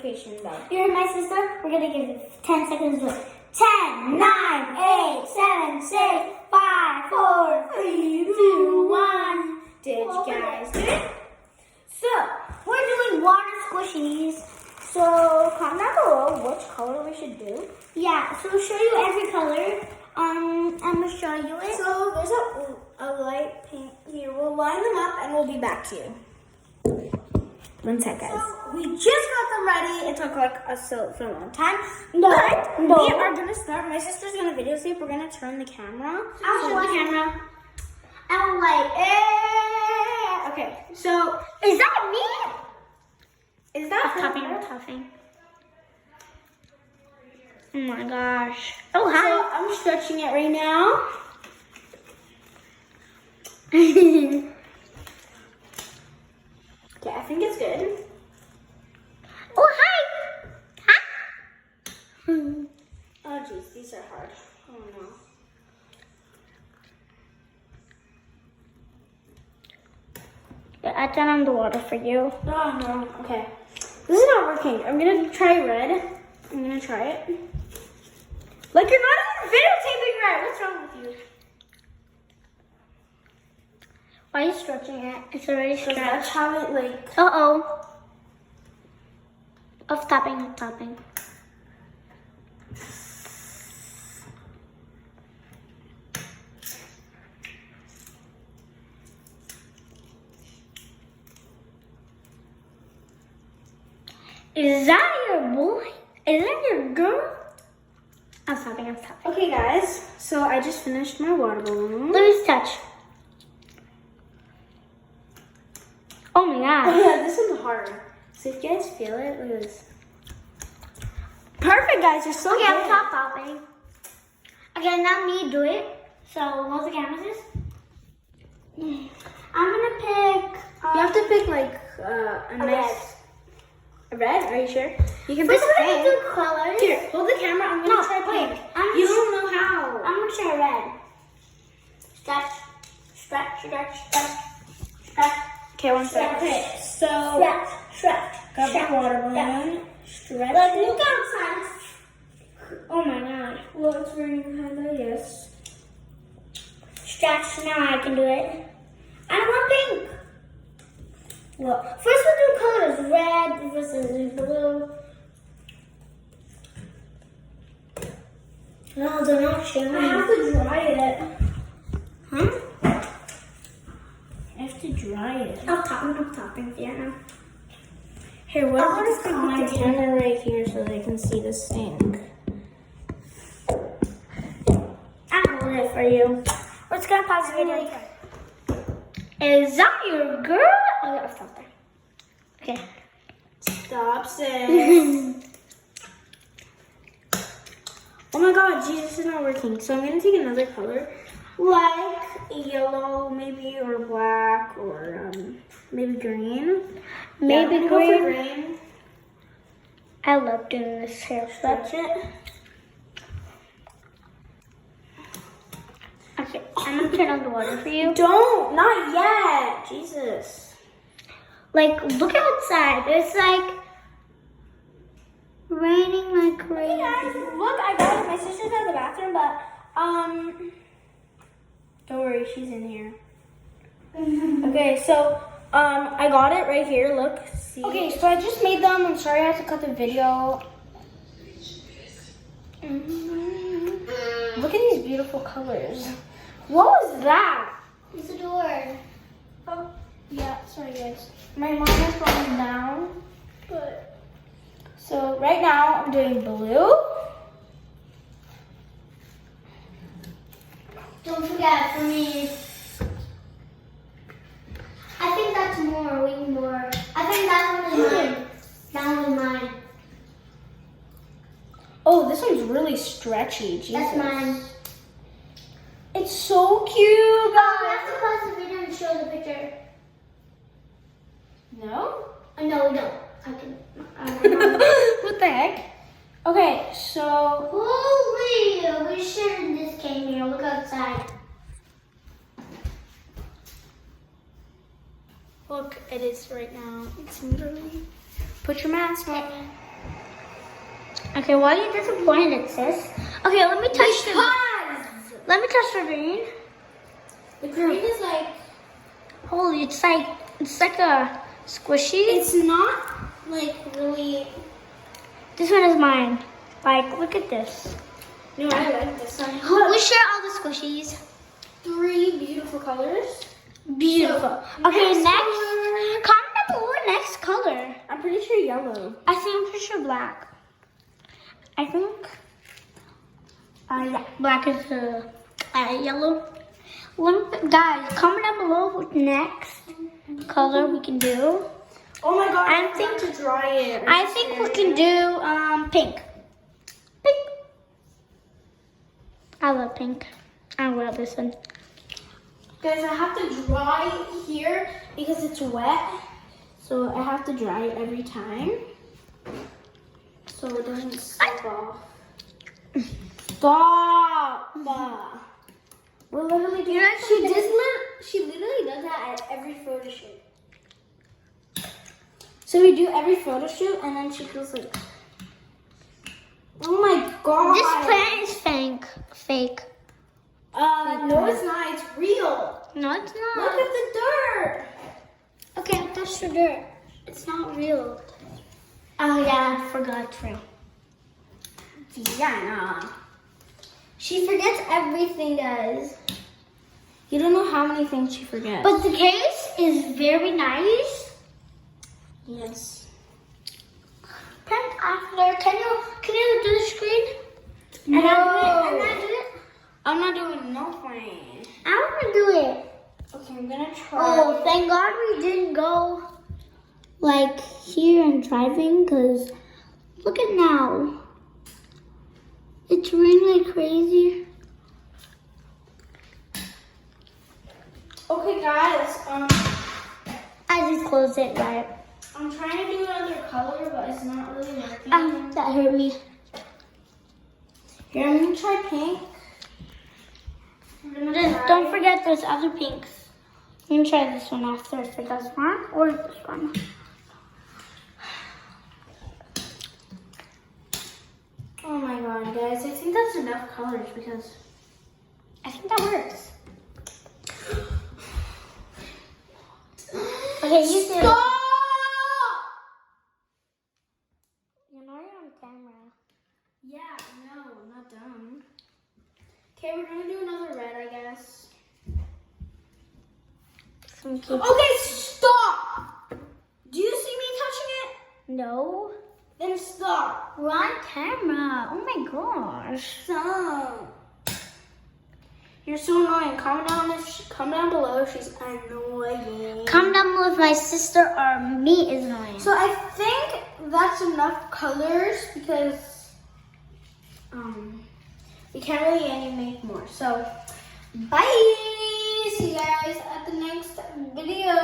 notification bell. You're my sister. We're gonna give you 10 seconds to do it. 10, 9, 8, 7, 6, 5, 4, 3, 2, 1. Did you guys do it? So, we're doing water squishies. So, comment down below which color we should do. Yeah, so we'll show you every color. I'm gonna show you it. So there's a light pink here. We'll line them up and we'll be back to you. 1 sec, guys. So we just got them ready. It took like for a long time. No. We are gonna start. My sister's gonna videotape. We're gonna turn the camera. I'll show the camera. I'm like, Okay. So is that me? is that I'm topping. Oh my gosh. Oh, hi. So I'm stretching it right now. Okay, I think it's good. Oh, hi. Hi. Oh geez, these are hard. Oh no. I turned on the water for you. Oh no. Okay. This is not working. I'm gonna try red. I'm gonna try it. Like you're not even videotaping red. What's wrong with you? Why are you stretching it? It's already stretched. That's how it like. Uh-oh. I'm stopping. Is that your boy? Is that your girl? I'm stopping. Okay, guys. So I just finished my water balloon. Let me touch. Oh my Oh god. yeah, this one's hard. So if you guys feel it, look at this. Perfect, guys. You're so Okay, good. I'm top popping. Okay, now me do it. So, what's the camera is? I'm gonna pick. You have to pick like a nice. A red? Are you sure? You can pick First, we're gonna pink. do colors. Here, hold the camera. I'm gonna try pink. You don't know how. I'm gonna try red. Stretch. Okay, 1 second. Okay, So stretch. grab the water balloon. Stretch. Like, it. look outside. Oh my god. Well, it's raining kind of, yes. Stretch. Now I can do it. I want pink. Well, first we'll do colors. Red versus blue. No, they're not showing. I have to dry it. Huh? I have to dry it. I'm topping Vienna. Here, what I if I put my wanna see camera right here so they can see the sink? I'm holding it for you. We're just gonna pause the video. Is that your girl? Oh, yeah, stop there. Okay. Stop, sis. Oh my god, Jesus, this is not working. So I'm gonna take another color, like yellow, maybe, or black, or maybe green. Maybe I'm gonna go for green. green. I love doing this hair Stretch stretch. it. Okay, I'm gonna turn on the water for you. Don't, not yet. Jesus. Like, look outside. It's like raining like Hey crazy. guys, look, I got it. My sister's at the bathroom, but don't worry, she's in here. Okay, so I got it right here. Look, see. Okay, so I just made them. I'm sorry I had to cut the video. Look at these beautiful colors. What was that? It's a door. Oh, yeah. Sorry, guys. My mom is falling down. But so right now I'm doing blue. Don't forget for me. I think that's more, way more. I think that one is mine. That one is mine. Oh, this one's really stretchy. Jesus. That's mine. It's so cute, Oh, we have to pause the video and show the picture. No? No, we don't. I can. What the heck? Okay, so Holy! We shared this came here. Look outside. look, it is right now. It's literally. Put your mask on. Okay, why are you disappointed, sis? Okay, let me touch the. Let me touch the green. The green is like. Holy, it's like a squishy. It's not like really. This one is mine. Like, look at this. No, I like this one. We share all the squishies. 3 beautiful colors. Beautiful. So, Okay, next. color. Comment down below next color. I'm pretty sure yellow. I'm pretty sure black. I think. Yeah, black is the yellow. Guys, comment down below what next color we can do. Oh my god! I think to dry it. I think we can do pink. Pink. I love pink. I love this one. Guys, I have to dry it here because it's wet. So I have to dry it every time. So it doesn't slip off. Stop! We're literally doing she literally does that at every photo shoot. So we do every photo shoot and then she goes like, oh my god. This plant is fake. No it's not, it's real. No, it's not. Look at the dirt. Okay, touch the dirt. It's not real. Oh yeah, I forgot it's real. Diana. She forgets everything, guys. You don't know how many things she forgets. But the case is very nice. Yes. Print after. Can you do the screen? No. And I do it. I'm not doing nothing. I want to do it. Okay, I'm gonna try. Oh, thank God we didn't go like here and driving, because look at now. It's raining like crazy. Okay, guys. I just closed it, right? I'm trying to do another color, but it's not really working. That hurt me. Here, I'm gonna try pink. Don't forget there's other pinks. I'm gonna try this one after if it doesn't work, or this one. Oh my god, guys. I think that's enough colors because I think that works. Okay, you do. Stop! You know you're on camera. Yeah, no, I'm not dumb. Okay, we're gonna do another red, I guess. Some kids. Okay, stop! Do you see me touching it? No. Then stop. We're on camera. Oh my gosh. Stop. You're so annoying. Comment down below if she's annoying. Comment down below if my sister or me is annoying. So I think that's enough colors because we can't really make more. So bye. See you guys at the next video.